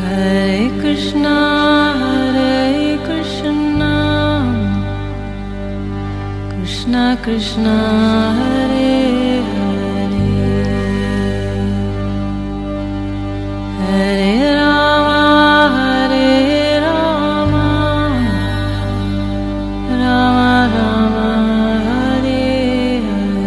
Hare Krishna Krishna Krishna Hare Hare Hare Rama Rama Rama Hare Hare।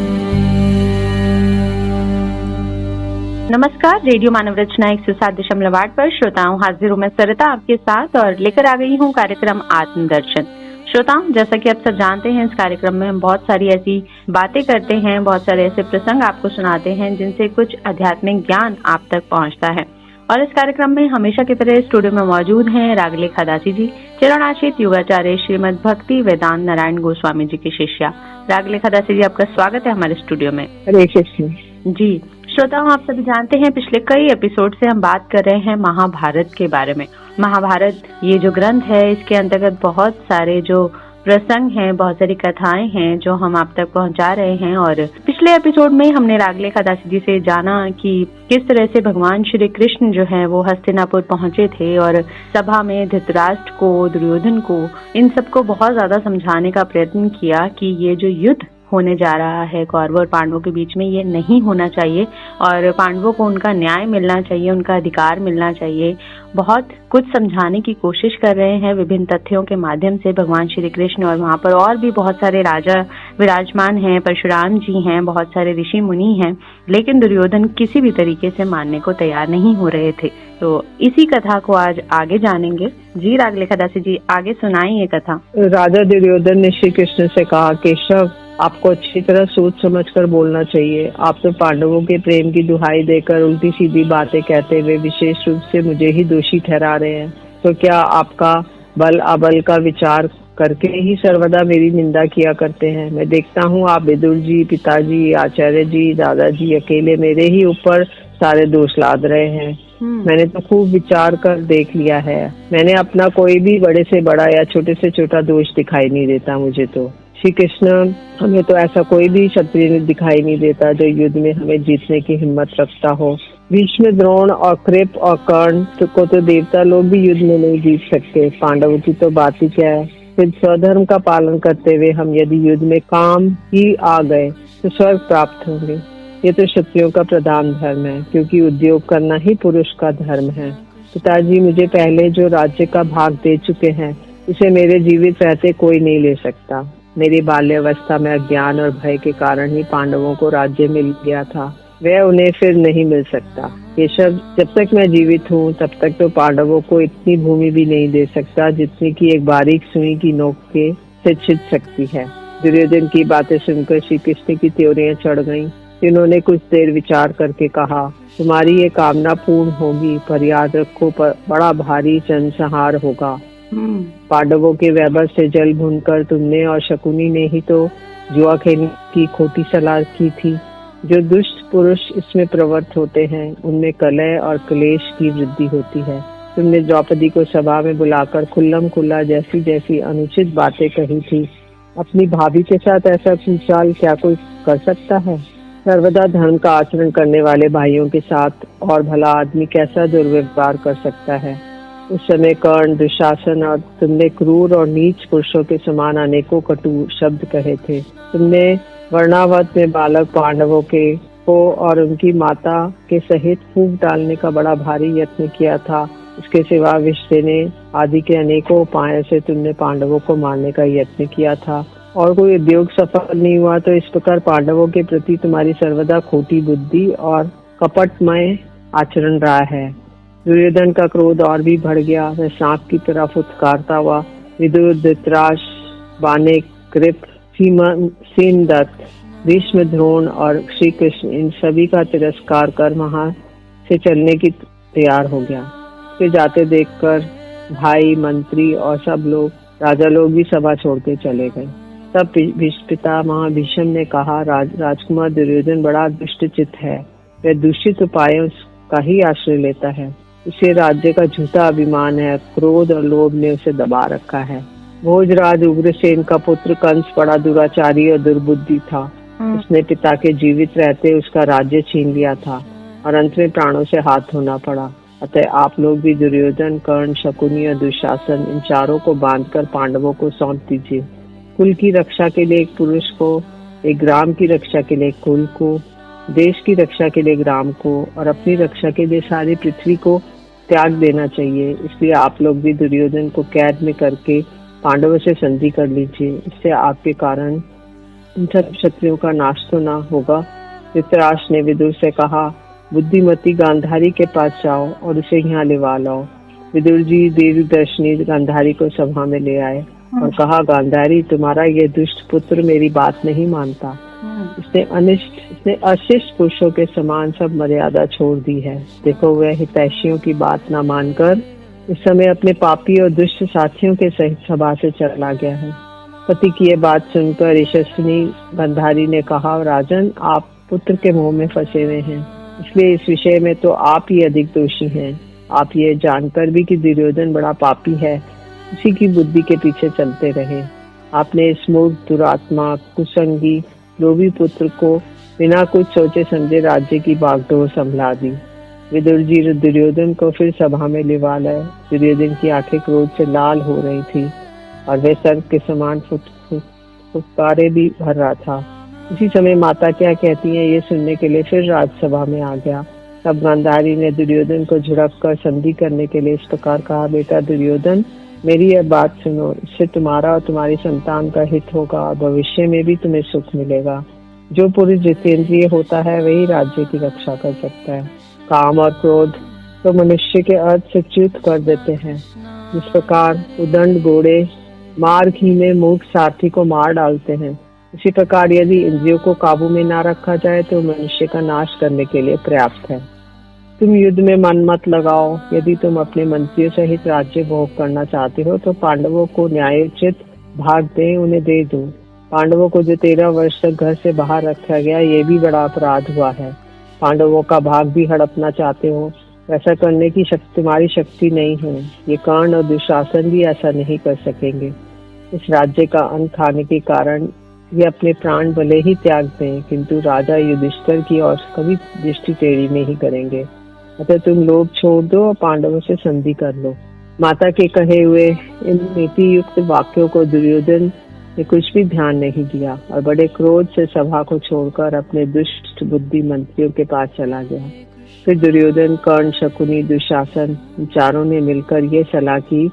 नमस्कार, radio मानव रचना 107.8 पर श्रोताओं, हाजिर हूँ मैं सरिता आपके साथ और लेकर आ गई हूँ कार्यक्रम आत्मदर्शन। श्रोताओं, जैसा कि आप सब जानते हैं, इस कार्यक्रम में हम बहुत सारी ऐसी बातें करते हैं, बहुत सारे ऐसे प्रसंग आपको सुनाते हैं जिनसे कुछ आध्यात्मिक ज्ञान आप तक पहुंचता है। और इस कार्यक्रम में हमेशा की तरह स्टूडियो में मौजूद हैं रागलेखा दासी जी, चरणाश्रित योगाचार्य श्रीमद भक्ति वेदांत नारायण गोस्वामी जी की शिष्या। रागलेखा दासी जी, आपका स्वागत है हमारे स्टूडियो में। हरे कृष्ण जी श्रोताओं, आप सभी जानते हैं पिछले कई एपिसोड से हम बात कर रहे हैं महाभारत के बारे में। महाभारत ये जो ग्रंथ है, इसके अंतर्गत बहुत सारे जो प्रसंग हैं, बहुत सारी कथाएं हैं जो हम आप तक पहुंचा रहे हैं। और पिछले एपिसोड में हमने रागलेखा दासी जी से जाना कि किस तरह से भगवान श्री कृष्ण जो है वो हस्तिनापुर पहुंचे थे और सभा में धृतराष्ट्र को, दुर्योधन को, इन सबको बहुत ज्यादा समझाने का प्रयत्न किया कि ये जो युद्ध होने जा रहा है कौरवों और पांडवों के बीच में, ये नहीं होना चाहिए और पांडवों को उनका न्याय मिलना चाहिए, उनका अधिकार मिलना चाहिए। बहुत कुछ समझाने की कोशिश कर रहे हैं विभिन्न तथ्यों के माध्यम से भगवान श्री कृष्ण। और वहाँ पर और भी बहुत सारे राजा विराजमान हैं, परशुराम जी हैं, बहुत सारे ऋषि मुनि हैं, लेकिन दुर्योधन किसी भी तरीके से मानने को तैयार नहीं हो रहे थे। तो इसी कथा को आज आगे जानेंगे। जी रागलेखा दासी जी, आगे सुनाई ये कथा। राजा दुर्योधन ने श्री कृष्ण से कहा, केशव, आपको अच्छी तरह सोच समझकर बोलना चाहिए। आप तो पांडवों के प्रेम की दुहाई देकर उल्टी सीधी बातें कहते हुए विशेष रूप से मुझे ही दोषी ठहरा रहे हैं। तो क्या आपका बल अबल का विचार करके ही सर्वदा मेरी निंदा किया करते हैं? मैं देखता हूँ आप विदुर जी, पिताजी, आचार्य जी, दादाजी अकेले मेरे ही ऊपर सारे दोष लाद रहे हैं। मैंने तो खूब विचार कर देख लिया है। मैंने अपना कोई भी बड़े से बड़ा या छोटे से छोटा दोष दिखाई नहीं देता मुझे तो। श्री कृष्ण, हमें तो ऐसा कोई भी क्षत्रिय दिखाई नहीं देता जो युद्ध में हमें जीतने की हिम्मत रखता हो। भीष्म, द्रोण और कृप और कर्ण को तो देवता लोग भी युद्ध में नहीं जीत सकते। पांडवों की तो बात ही क्या है। फिर स्वधर्म का पालन करते हुए हम यदि युद्ध में काम ही आ गए तो स्वर्ग प्राप्त होंगे। ये तो क्षत्रियों का प्रधान धर्म है, क्योंकि उद्योग करना ही पुरुष का धर्म है। पिताजी मुझे पहले जो राज्य का भाग दे चुके हैं, उसे मेरे जीवित रहते कोई नहीं ले सकता। मेरी बाल्यावस्था में अज्ञान और भय के कारण ही पांडवों को राज्य मिल गया था, वह उन्हें फिर नहीं मिल सकता। केशव, जब तक मैं जीवित हूँ तब तक तो पांडवों को इतनी भूमि भी नहीं दे सकता जितनी कि एक बारीक सुई की नोक के से छिद सकती है। दुर्योधन की बातें सुनकर श्री कृष्ण की त्योरियां चढ़ गईं। इन्होंने कुछ देर विचार करके कहा, तुम्हारी ये कामना पूर्ण होगी, पर याद रखो बड़ा भारी जनसंहार होगा। पांडवों के वैभव से जल भूनकर तुमने और शकुनी ने ही तो जुआ खेलने की खोटी सलाह की थी। जो दुष्ट पुरुष इसमें प्रवृत्त होते हैं उनमें कलह और क्लेश की वृद्धि होती है। तुमने द्रौपदी को सभा में बुलाकर खुल्लम खुल्ला जैसी जैसी अनुचित बातें कही थी। अपनी भाभी के साथ ऐसा कुचाल क्या कोई कर सकता है? सर्वदा धर्म का आचरण करने वाले भाइयों के साथ और भला आदमी कैसा दुर्व्यवहार कर सकता है? उस समय कर्ण, दुशासन और तुमने क्रूर और नीच पुरुषों के समान अनेकों कटु शब्द कहे थे। तुमने वर्णावत में बालक पांडवों को और उनकी माता के सहित फूंक डालने का बड़ा भारी यत्न किया था। इसके सिवा विष देने आदि के अनेकों उपायों से तुमने पांडवों को मारने का यत्न किया था और कोई उद्योग सफल नहीं हुआ। तो इस प्रकार पांडवों के प्रति तुम्हारी सर्वदा खोटी बुद्धि और कपटमय आचरण रहा है। दुर्योधन का क्रोध और भी बढ़ गया। वह सांप की तरह फुत्कारता हुआ विदुर, धृतराष्ट्र, बाने, कृप, सेनदत्त, भीष्म, द्रोण और श्री कृष्ण, इन सभी का तिरस्कार कर वहां से चलने की तैयार हो गया। उसके जाते देखकर भाई, मंत्री और सब लोग, राजा लोग भी सभा छोड़ के चले गए। तब पितामह भीष्म ने कहा, राजकुमार दुर्योधन बड़ा दुष्ट चित्त है। वह दूषित उपायों का ही आश्रय लेता है। उसे राज्य का झूठा अभिमान है। क्रोध और लोभ ने उसे दबा रखा है। भोजराज उग्रसेन का पुत्र कंस बड़ा दुराचारी और दुर्बुद्धि था। उसने पिता के जीवित रहते उसका राज्य छीन लिया था और अंत में प्राणों से हाथ धोना पड़ा। अतः आप लोग भी दुर्योधन, कर्ण, शकुनी और दुशासन इन चारों को बांधकर पांडवों को सौंप दीजिए। कुल की रक्षा के लिए एक पुरुष को, एक ग्राम की रक्षा के लिए कुल को, देश की रक्षा के लिए ग्राम को और अपनी रक्षा के लिए सारी पृथ्वी को त्याग देना चाहिए। इसलिए आप लोग भी दुर्योधन को कैद में करके पांडवों से संधि कर लीजिए। इससे आपके कारण इन सब क्षत्रियों का नाश तो ना होगा। धृतराष्ट्र ने विदुर से कहा, बुद्धिमती गांधारी के पास जाओ और उसे यहाँ लिवा लाओ। विदुर जी दीर्घदर्शनी गांधारी को सभा में ले आए और कहा, गांधारी, तुम्हारा ये दुष्ट पुत्र मेरी बात नहीं मानता। इसने अशिष्ट पुरुषों के समान सब मर्यादा छोड़ दी है। देखो, वह हितैषियों की बात ना मानकर इस समय अपने पापी और दुष्ट साथियों के सहित सभा से चला गया है। पति की ये बात सुनकर यशस्विनी गांधारी ने कहा, राजन, आप पुत्र के मोह में फंसे हुए हैं, इसलिए इस विषय में तो आप ही अधिक दोषी हैं। आप ये जानकर भी कि दुर्योधन बड़ा पापी है, उसी की बुद्धि के पीछे चलते रहे। आपने इस मूर्ख, दुरात्मा, कुसंगी, लोभी पुत्र को बिना कुछ सोचे समझे राज्य की बागडोर संभला दी। विदुर जी दुर्योधन को फिर सभा में लिवा लाए। दुर्योधन की आंखें क्रोध से लाल हो रही थी और वह सर्प के समान फुफकारे भी भर रहा था। उसी समय माता क्या कहती हैं ये सुनने के लिए फिर राजसभा में आ गया। तब गांधारी ने दुर्योधन को झुड़क कर संधि करने के लिए इस प्रकार कहा, बेटा दुर्योधन, मेरी यह बात सुनो, इससे तुम्हारा और तुम्हारी संतान का हित होगा और भविष्य में भी तुम्हें सुख मिलेगा। जो पुरुष जितेंद्रिय होता है वही राज्य की रक्षा कर सकता है। काम और क्रोध तो मनुष्य के अर्थ से च्युत कर देते हैं। जिस प्रकार उदंड घोड़े मार्ग ही में मूर्ख सारथी को मार डालते हैं, इसी प्रकार यदि इंद्रियों को काबू में ना रखा जाए तो मनुष्य का नाश करने के लिए पर्याप्त है। तुम युद्ध में मन मत लगाओ। यदि तुम अपने मंत्रियों सहित राज्य भोग करना चाहते हो तो पांडवों को न्यायोचित भाग दे, उन्हें दे दो। पांडवों को जो 13 वर्ष तक घर से बाहर रखा गया, ये भी बड़ा अपराध हुआ है। पांडवों का भाग भी हड़पना चाहते हो, ऐसा करने की तुम्हारी शक्ति नहीं है। ये कर्ण और दुशासन भी ऐसा नहीं कर सकेंगे। इस राज्य का अंत खाने के कारण ये अपने प्राण भले ही त्याग दें, किंतु राजा युधिष्ठिर की ओर कभी दृष्टि टेढ़ी नहीं करेंगे। अतः तुम लोग छोड़ दो और पांडवों से संधि कर लो। माता के कहे हुए इन नीति युक्त वाक्यों को दुर्योधन ने कुछ भी ध्यान नहीं दिया और बड़े क्रोध से सभा को छोड़कर अपने दुष्ट बुद्धि मंत्रियों के पास चला गया। फिर दुर्योधन, कर्ण, शकुनी, दुशासन चारों ने मिलकर ये सलाह की,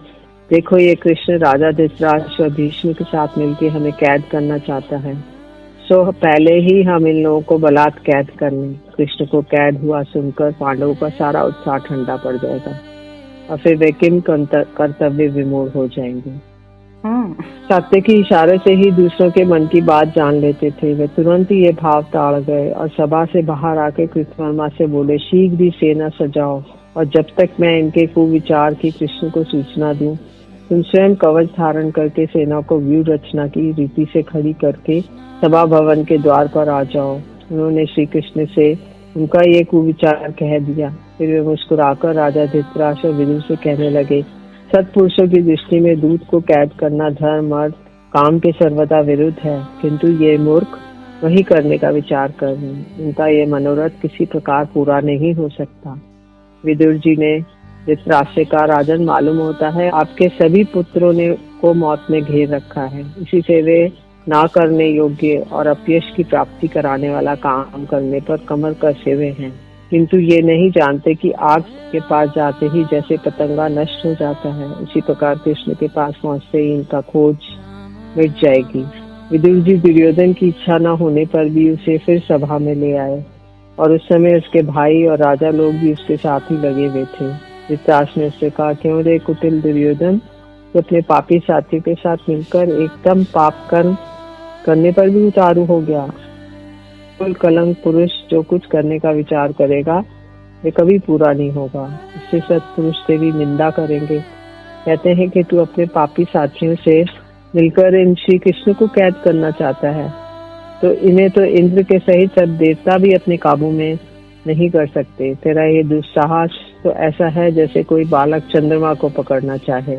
देखो ये कृष्ण राजा धृतराष्ट्र और भीष्म के साथ मिलकर हमें कैद करना चाहता है, सो पहले ही हम इन लोगों को बलात् कैद कर लें। कृष्ण को कैद हुआ सुनकर पांडवों का सारा उत्साह ठंडा पड़ जाएगा और फिर वे किम कर्तव्य विमूढ़ हो जाएंगे। सत्य के इशारे से ही दूसरों के मन की बात जान लेते थे। वे तुरंत ही ये भाव ताड़ गए और सभा से बाहर आके कृतवर्मा से बोले, शीघ्र ही सेना सजाओ और जब तक मैं इनके कुविचार की कृष्ण को सूचना दूं, तुम स्वयं कवच धारण करके सेना को व्यूह रचना की रीति से खड़ी करके सभा भवन के द्वार पर आ जाओ। उन्होंने श्री कृष्ण से उनका ये कुविचार कह दिया। फिर वे मुस्कुराकर राजा धृतराष्ट्र और विदुर से कहने लगे, सत्पुरुषों की दृष्टि में दूत को कैद करना धर्म अर्थ काम के सर्वदा विरुद्ध है, किंतु ये मूर्ख वही करने का विचार कर रहे हैं। उनका ये मनोरथ किसी प्रकार पूरा नहीं हो सकता। विदुर जी ने धृतराष्ट्र से कहा, राजन, मालूम होता है आपके सभी पुत्रों ने को मौत में घेर रखा है, इसी से वे ना करने योग्य और अपयश की प्राप्ति कराने वाला काम करने पर कमर कसे हुए हैं, किंतु ये नहीं जानते कि आग के पास जाते ही जैसे पतंगा नष्ट हो जाता है, उसी प्रकार कृष्ण के पास पहुंचते ही इनका खोज मिट जाएगी। विदुर जी दुर्योधन की इच्छा न होने पर भी उसे फिर सभा में ले आए और उस समय उसके भाई और राजा लोग भी उसके साथ ही लगे हुए थे। धृतराष्ट्र ने उससे कहा, क्यों रे कुटिल दुर्योधन, तो अपने पापी साथियों के साथ मिलकर एकदम पाप कर्म करने पर भी उतारू हो गया। कुल कलंक पुरुष जो कुछ करने का विचार करेगा वे कभी पूरा नहीं होगा, इससे सत्पुरुष से भी निंदा करेंगे। कहते हैं कि तू अपने पापी साथियों से मिलकर इन श्री कृष्ण को कैद करना चाहता है, तो इन्हें तो इंद्र के सहित सब देवता भी अपने काबू में नहीं कर सकते। तेरा ये दुस्साहस तो ऐसा है जैसे कोई बालक चंद्रमा को पकड़ना चाहे।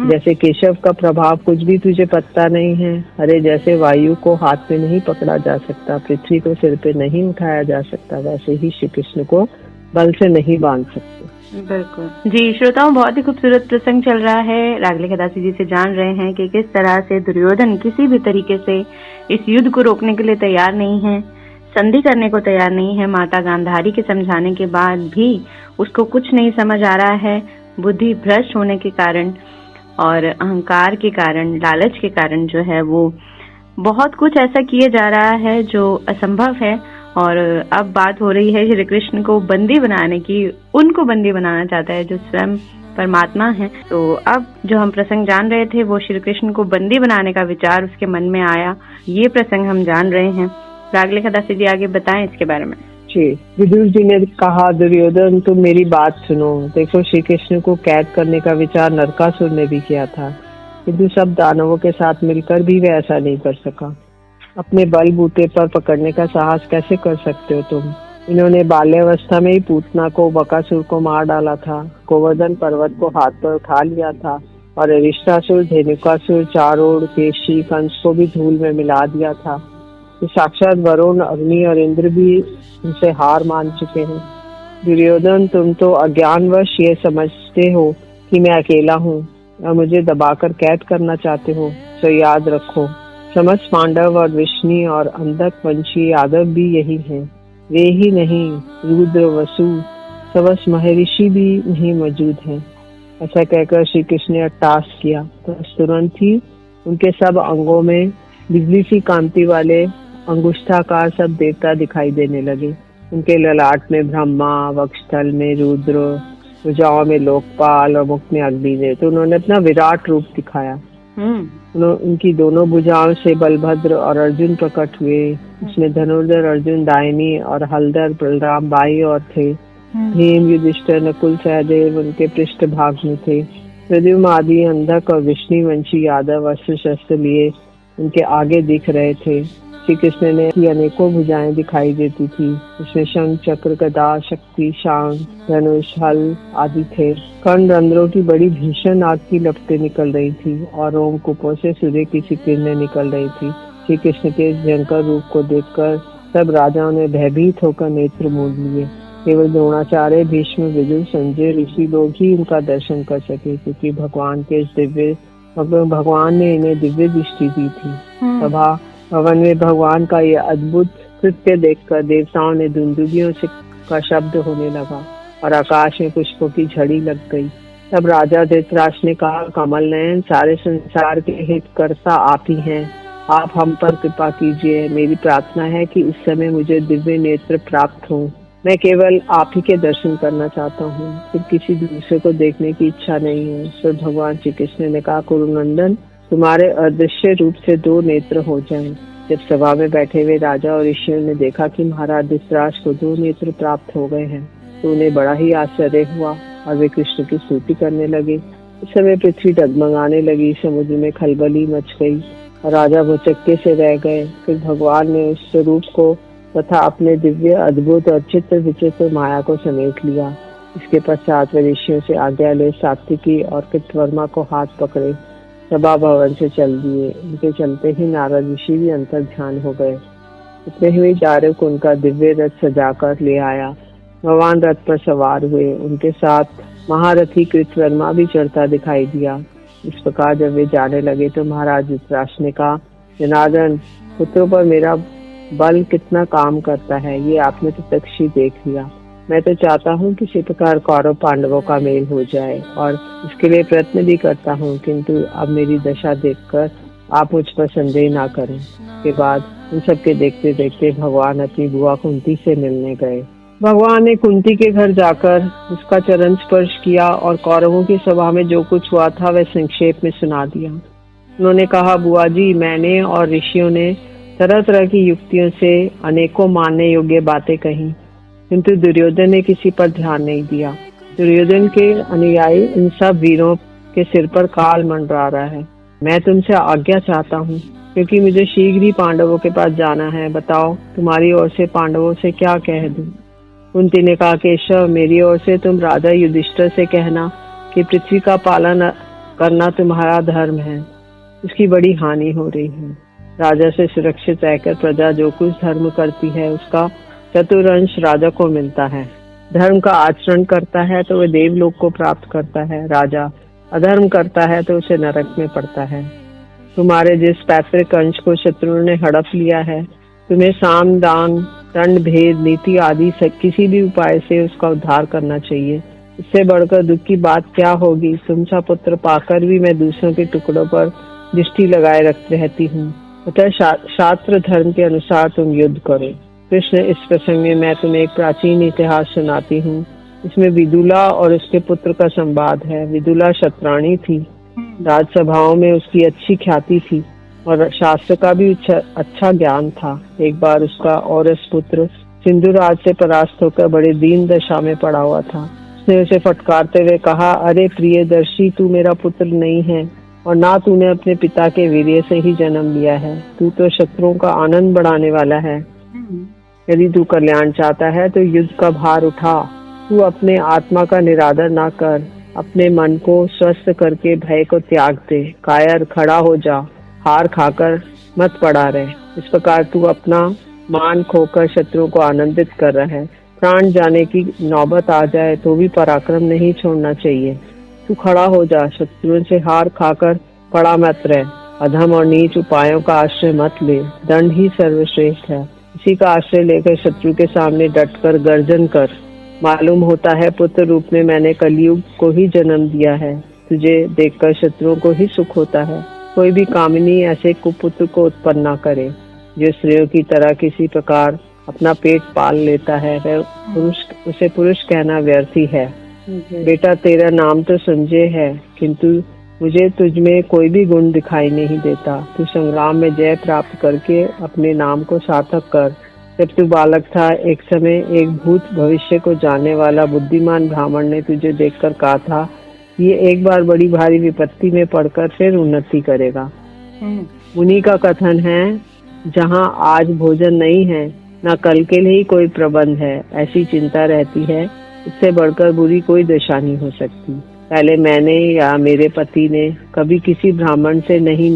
जैसे केशव का प्रभाव कुछ भी तुझे पता नहीं है। अरे जैसे वायु को हाथ में नहीं पकड़ा जा सकता, पृथ्वी को सिर पे नहीं उठाया जा सकता, वैसे ही श्री कृष्ण को बल से नहीं बांध सकते। बिल्कुल जी। श्रोताओं, बहुत ही खूबसूरत प्रसंग चल रहा है। रागले खदासी जी से जान रहे हैं कि किस तरह से दुर्योधन किसी भी तरीके से इस युद्ध को रोकने के लिए तैयार नहीं है, संधि करने को तैयार नहीं है। माता गांधारी के समझाने के बाद भी उसको कुछ नहीं समझ आ रहा है। बुद्धि भ्रष्ट होने के कारण और अहंकार के कारण, लालच के कारण जो है वो बहुत कुछ ऐसा किए जा रहा है जो असंभव है। और अब बात हो रही है श्री कृष्ण को बंदी बनाने की। उनको बंदी बनाना चाहता है जो स्वयं परमात्मा है। तो अब जो हम प्रसंग जान रहे थे वो श्री कृष्ण को बंदी बनाने का विचार उसके मन में आया, ये प्रसंग हम जान रहे हैं। रागले खदासी जी आगे बताएं इसके बारे में। जी, विदुर जी ने कहा, दुर्योधन तुम मेरी बात सुनो। देखो, श्री कृष्ण को कैद करने का विचार नरकासुर ने भी किया था, किंतु सब दानवों के साथ मिलकर भी वह ऐसा नहीं कर सका। अपने बलबूते पर पकड़ने का साहस कैसे कर सकते हो तुम? इन्होंने बाल्यावस्था में ही पूतना को, बकासुर को मार डाला था, गोवर्धन पर्वत को हाथ पर उठा लिया था और अरिष्टासुर, धेनुकासुर, चारोड़, केशी, कंस को भी धूल में मिला दिया था। साक्षात वरुण, अग्नि और इंद्र भी उनसे हार मान चुके हैं। दुर्योधन, तुम तो अज्ञानवश ये समझते हो कि मैं अकेला हूँ और मुझे दबाकर कैद करना चाहते हो। तो याद रखो, समस्त पांडव और विष्णु और अंधक वंशी यादव भी यही हैं। वे ही नहीं, रुद्र, वसु, समस्त महर्षि भी नहीं मौजूद हैं। ऐसा कहकर श्री कृष्ण ने अट्टहास किया तो तुरंत ही उनके सब अंगों में बिजली सी कांति वाले अंगुष्ठाकार सब देवता दिखाई देने लगे। उनके ललाट में ब्रह्मा, वक्षस्थल में रुद्र, भुजाओं में लोकपाल और मुख में अग्निदेव। तो उन्होंने अपना विराट रूप दिखाया। उनकी दोनों भुजाओं से बलभद्र और अर्जुन प्रकट हुए। उसमें धनुर्धर अर्जुन दाहिनी और हलधर बलराम बाई और थे। भीम, युधिष्ठिर, नकुल, सहदेव उनके पृष्ठ भाग में थे। प्रद्युम्न आदि अंधक और विष्णुवंशी यादव अस्त्र शस्त्र लिए उनके आगे दिख रहे थे। श्री कृष्ण ने की अनेकों भुजाएं दिखाई देती थी। उसमें शंख, चक्र, गदा, शक्ति, शांग, धनुष, हल आदि थे। कर्ण रंध्रों की बड़ी भीषण आग की लपटें निकल रही थी और रोमकूपों से सूर्य की सी किरणें निकल रही थी। श्री कृष्ण के भयंकर रूप को देखकर सब राजाओं ने भयभीत होकर नेत्र मूंद लिए। केवल द्रोणाचार्य, भीष्म, विदुर, संजय ऋषि लोग ही इनका दर्शन कर सके, क्योंकि भगवान ने इन्हें दिव्य दृष्टि दी थी। सभा भवन में भगवान का ये अद्भुत कृत्य देखकर देवताओं ने दुंदुभियों से का शब्द होने लगा और आकाश में पुष्पों की झड़ी लग गई। तब राजा धृतराष्ट्र ने कहा, कमल नयन, सारे संसार के हितकर्ता आप ही हैं। आप हम पर कृपा कीजिए। मेरी प्रार्थना है कि इस समय मुझे दिव्य नेत्र प्राप्त हो। मैं केवल आप ही के दर्शन करना चाहता हूँ, फिर किसी दूसरे को देखने की इच्छा नहीं है। फिर भगवान श्री कृष्ण ने कहा, कुरुनंदन, तुम्हारे अदृश्य रूप से 2 नेत्र हो जाएं। जब सभा में बैठे हुए राजा और ऋषियों ने देखा कि महाराज धृतराष्ट्र को 2 नेत्र प्राप्त हो गए हैं तो उन्हें बड़ा ही आश्चर्य हुआ और वे कृष्ण की स्तुति करने लगे। इस समय पृथ्वी डगमगाने लगी, समुद्र में खलबली मच गई और राजा भुचक्के से रह गए। फिर भगवान ने उस स्वरूप को तथा अपने दिव्य, अद्भुत और चित्र विचित्र माया को समेट लिया। इसके पश्चात वे ऋषियों से आज्ञा ले सात्विकी और कृतवर्मा को हाथ पकड़े सभा भवन से चल दिए। उनके चलते ही नारद ऋषि भी अंतर ध्यान हो गए। इतने ही चारक उनका दिव्य रथ सजाकर ले आया। भगवान रथ पर सवार हुए। उनके साथ महारथी कृतवर्मा भी चढ़ता दिखाई दिया। इस प्रकार जब वे जाने लगे तो महाराज धृतराष्ट्र ने कहा, जनार्दन, पुत्रों पर मेरा बल कितना काम करता है ये आपने प्रत्यक्ष ही देख लिया। मैं तो चाहता हूँ किसी प्रकार कौरव पांडवों का मेल हो जाए और इसके लिए प्रयत्न भी करता हूँ, किंतु अब मेरी दशा देखकर आप मुझ पर संदेह ना करें। के बाद उन सबके देखते देखते भगवान अपनी बुआ कुंती से मिलने गए। भगवान ने कुंती के घर जाकर उसका चरण स्पर्श किया और कौरवों की सभा में जो कुछ हुआ था वह संक्षेप में सुना दिया। उन्होंने कहा, बुआ जी, मैंने और ऋषियों ने तरह तरह की युक्तियों से अनेकों मानने योग्य बातें कही, किंतु दुर्योधन ने किसी पर ध्यान नहीं दिया। दुर्योधन के अनुयायी इन सब वीरों के सिर पर काल मंडरा रहा है। मैं तुमसे आज्ञा चाहता हूँ, क्योंकि मुझे शीघ्र ही पांडवों के पास जाना है। बताओ, तुम्हारी ओर से पांडवों से क्या कह दूं? कुंती ने कहा, केशव, मेरी ओर से तुम राजा युधिष्ठिर से कहना कि पृथ्वी का पालन करना तुम्हारा धर्म है। उसकी बड़ी हानि हो रही है। राजा से सुरक्षित रहकर प्रजा जो कुछ धर्म करती है उसका चतुरंश राजा को मिलता है। धर्म का आचरण करता है तो वह देवलोक को प्राप्त करता है। राजा अधर्म करता है तो उसे नरक में पड़ता है। तुम्हारे जिस पैतृक अंश को शत्रुओं ने हड़प लिया है, तुम्हें साम दान दंड भेद नीति आदि से किसी भी उपाय से उसका उद्धार करना चाहिए। इससे बढ़कर दुख की बात क्या होगी। तुम सा पुत्र पाकर भी मैं दूसरों के टुकड़ों पर दृष्टि लगाए रहती हूँ। अतः शास्त्र धर्म के अनुसार तुम युद्ध करो। कृष्ण, इस प्रसंग में मैं तुम्हें एक प्राचीन इतिहास सुनाती हूँ। इसमें विदुला और उसके पुत्र का संवाद है। विदुला क्षत्राणी थी, राजसभाओं में उसकी अच्छी ख्याति थी और शास्त्र का भी अच्छा ज्ञान था। एक बार उसका औरस पुत्र सिंधुराज से परास्त होकर बड़े दीन दशा में पड़ा हुआ था। उसने उसे फटकारते हुए कहा, अरे प्रियदर्शी, तू मेरा पुत्र नहीं है और ना तूने अपने पिता के वीर्य से ही जन्म लिया है। तू तो शत्रुओं का आनंद बढ़ाने वाला है। यदि तू कल्याण चाहता है तो युद्ध का भार उठा। तू अपने आत्मा का निरादर ना कर, अपने मन को स्वस्थ करके भय को त्याग दे। कायर खड़ा हो जा, हार खाकर मत पड़ा रहे। इस प्रकार तू अपना मान खोकर शत्रुओं को आनंदित कर रहा है। प्राण जाने की नौबत आ जाए तो भी पराक्रम नहीं छोड़ना चाहिए। तू खड़ा हो जा, शत्रुओं से हार खाकर पड़ा मत रह। अधम और नीच उपायों का आश्रय मत ले, दंड ही सर्वश्रेष्ठ है। इसी का आश्रय लेकर शत्रु के सामने डटकर गर्जन कर। मालूम होता है पुत्र रूप में मैंने कलयुग को ही जन्म दिया है। तुझे देखकर शत्रुओं को ही सुख होता है। कोई भी कामिनी ऐसे कुपुत्र को उत्पन्न न करे जो स्त्रियों की तरह किसी प्रकार अपना पेट पाल लेता है। वह उसे पुरुष कहना व्यर्थ ही है। बेटा, तेरा नाम तो संजय है, किंतु मुझे तुझमें कोई भी गुण दिखाई नहीं देता। तू संग्राम में जय प्राप्त करके अपने नाम को सार्थक कर। जब तू बालक था, एक समय एक भूत भविष्य को जानने वाला बुद्धिमान ब्राह्मण ने तुझे देखकर कहा था, ये एक बार बड़ी भारी विपत्ति में पड़कर फिर उन्नति करेगा। मुनि का कथन है, जहाँ आज भोजन नहीं है, न कल के लिए कोई प्रबंध है, ऐसी चिंता रहती है, इससे बढ़कर बुरी कोई दशा नहीं हो सकती। पहले मैंने या मेरे पति ने कभी किसी ब्राह्मण से नहीं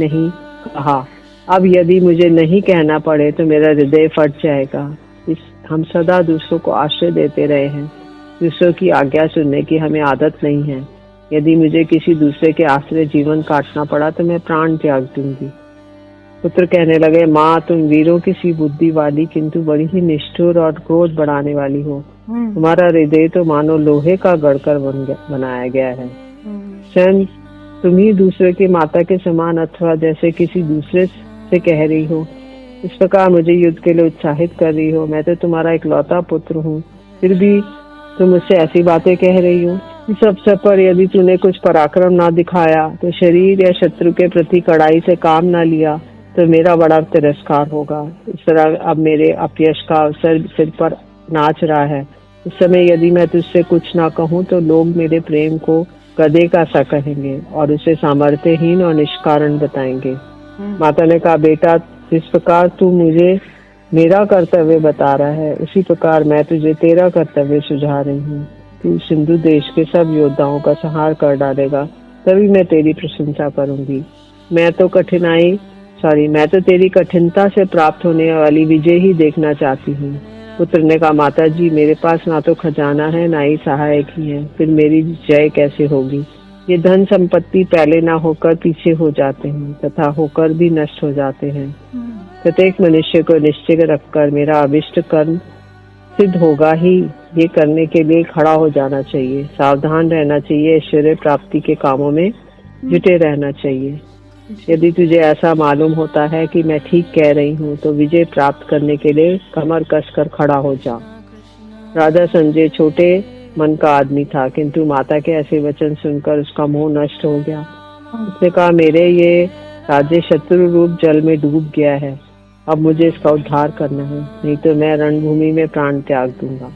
कहा। अब यदि मुझे नहीं कहना पड़े तो मेरा हृदय फट जाएगा। हम सदा दूसरों को आश्रय देते रहे हैं। दूसरों की आज्ञा सुनने की हमें आदत नहीं है। यदि मुझे किसी दूसरे के आश्रय जीवन काटना पड़ा तो मैं प्राण त्याग दूंगी। पुत्र कहने लगे, माँ, तुम वीरों की सी बुद्धि वाली किंतु बड़ी ही निष्ठुर और क्रोध बढ़ाने वाली हो। तुम्हारा हृदय तो मानो लोहे का गढ़कर बनाया गया है। स्वयं तुम ही दूसरे के माता के समान अथवा जैसे किसी दूसरे से कह रही हो। इस प्रकार मुझे युद्ध के लिए उत्साहित कर रही हो। मैं तो तुम्हारा इकलौता पुत्र हूँ, फिर भी तुम मुझसे ऐसी बातें कह रही हो। इस अवसर पर यदि तूने कुछ पराक्रम ना दिखाया तो शरीर या शत्रु के प्रति कड़ाई से काम ना लिया तो मेरा बड़ा तिरस्कार होगा। इस तरह अब मेरे अपयश का अवसर सिर पर नाच रहा है। इस समय यदि मैं तुझसे कुछ ना कहूँ तो लोग मेरे प्रेम को गधे का सा कहेंगे और उसे सामर्थ्यहीन और निष्कारण बताएंगे। माता ने कहा, बेटा, जिस प्रकार तू मुझे मेरा कर्तव्य बता रहा है, उसी प्रकार मैं तुझे तेरा कर्तव्य सुझा रही हूँ। तू सिंधु देश के सब योद्धाओं का संहार कर डालेगा, तभी मैं तेरी प्रशंसा करूंगी। मैं तो तेरी कठिनता से प्राप्त होने वाली विजय ही देखना चाहती हूँ। पुत्र ने कहा, माता जी, मेरे पास ना तो खजाना है ना ही सहायक ही है, फिर मेरी जय कैसे होगी। ये धन संपत्ति पहले ना होकर पीछे हो जाते हैं तथा होकर भी नष्ट हो जाते हैं। प्रत्येक मनुष्य को निश्चय रखकर मेरा अभिष्ट कर्म सिद्ध होगा ही, ये करने के लिए खड़ा हो जाना चाहिए, सावधान रहना चाहिए, ऐश्वर्य प्राप्ति के कामों में जुटे रहना चाहिए। यदि तुझे ऐसा मालूम होता है कि मैं ठीक कह रही हूँ तो विजय प्राप्त करने के लिए कमर कसकर खड़ा हो जा। राजा संजय छोटे मन का आदमी था, किंतु माता के ऐसे वचन सुनकर उसका मोह नष्ट हो गया। उसने कहा, मेरे ये राज्य शत्रु रूप जल में डूब गया है, अब मुझे इसका उद्धार करना है, नहीं तो मैं रणभूमि में प्राण त्याग दूंगा।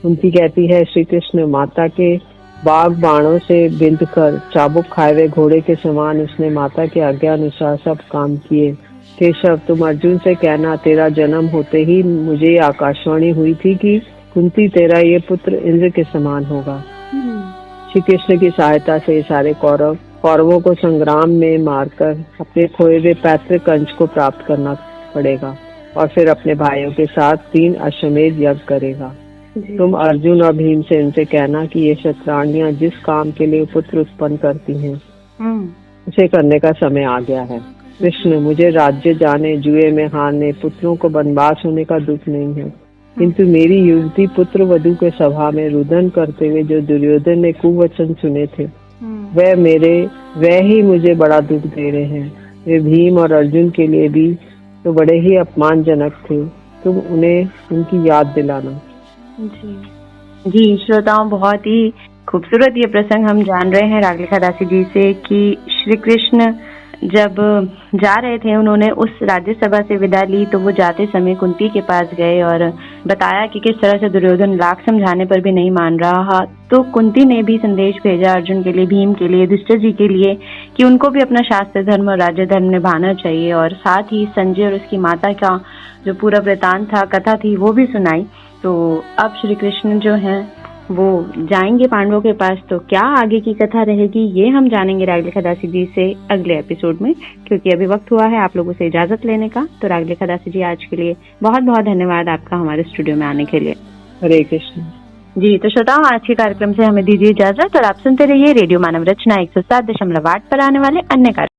कुंती कहती है, श्री कृष्ण माता के बाग बाणों से बिंद कर चाबुक खाए हुए घोड़े के समान उसने माता के आज्ञा अनुसार सब काम किए। केशव, तुम अर्जुन से कहना, तेरा जन्म होते ही मुझे आकाशवाणी हुई थी कि कुंती, तेरा ये पुत्र इंद्र के समान होगा। श्री कृष्ण की सहायता से सारे कौरवों को संग्राम में मारकर अपने खोए हुए पैतृक अंश को प्राप्त करना पड़ेगा और फिर अपने भाइयों के साथ 3 अश्वमेध यज्ञ करेगा। तुम अर्जुन और भीमसेन से कहना कि ये शतरानियां जिस काम के लिए पुत्र उत्पन्न करती हैं उसे करने का समय आ गया है। कृष्ण, मुझे राज्य जाने, जुए में हारने, पुत्रों को वनवास होने का दुख नहीं है, किंतु मेरी युवती पुत्र वधू के सभा में रुदन करते हुए जो दुर्योधन ने कुवचन सुने थे वह ही मुझे बड़ा दुख दे रहे हैं। वे भीम और अर्जुन के लिए भी तो बड़े ही अपमानजनक थे। तुम उन्हें उनकी याद दिलाना। जी श्रोताओं, बहुत ही खूबसूरत ये प्रसंग हम जान रहे हैं रागलिखा दासी जी से कि श्री कृष्ण जब जा रहे थे, उन्होंने उस राज्यसभा से विदा ली तो वो जाते समय कुंती के पास गए और बताया कि किस तरह से दुर्योधन लाख समझाने पर भी नहीं मान रहा। तो कुंती ने भी संदेश भेजा अर्जुन के लिए, भीम के लिए, युधिष्ठिर जी के लिए कि उनको भी अपना शास्त्र धर्म और राज्य धर्म निभाना चाहिए, और साथ ही संजय और उसकी माता का जो पूरा वृतांत था, कथा थी, वो भी सुनाई। तो अब श्री कृष्ण जो हैं वो जाएंगे पांडवों के पास। तो क्या आगे की कथा रहेगी ये हम जानेंगे रागलिखा दासी जी से अगले एपिसोड में, क्योंकि अभी वक्त हुआ है आप लोगों से इजाजत लेने का। तो रागलिखा दासी जी, आज के लिए बहुत बहुत धन्यवाद आपका हमारे स्टूडियो में आने के लिए। हरे कृष्ण। जी तो श्रोताओं, आज के कार्यक्रम से हमें दीजिए इजाजत और आप सुनते रहिए रेडियो मानव रचना 107.8 पर आने वाले अन्य कार्यक्रम।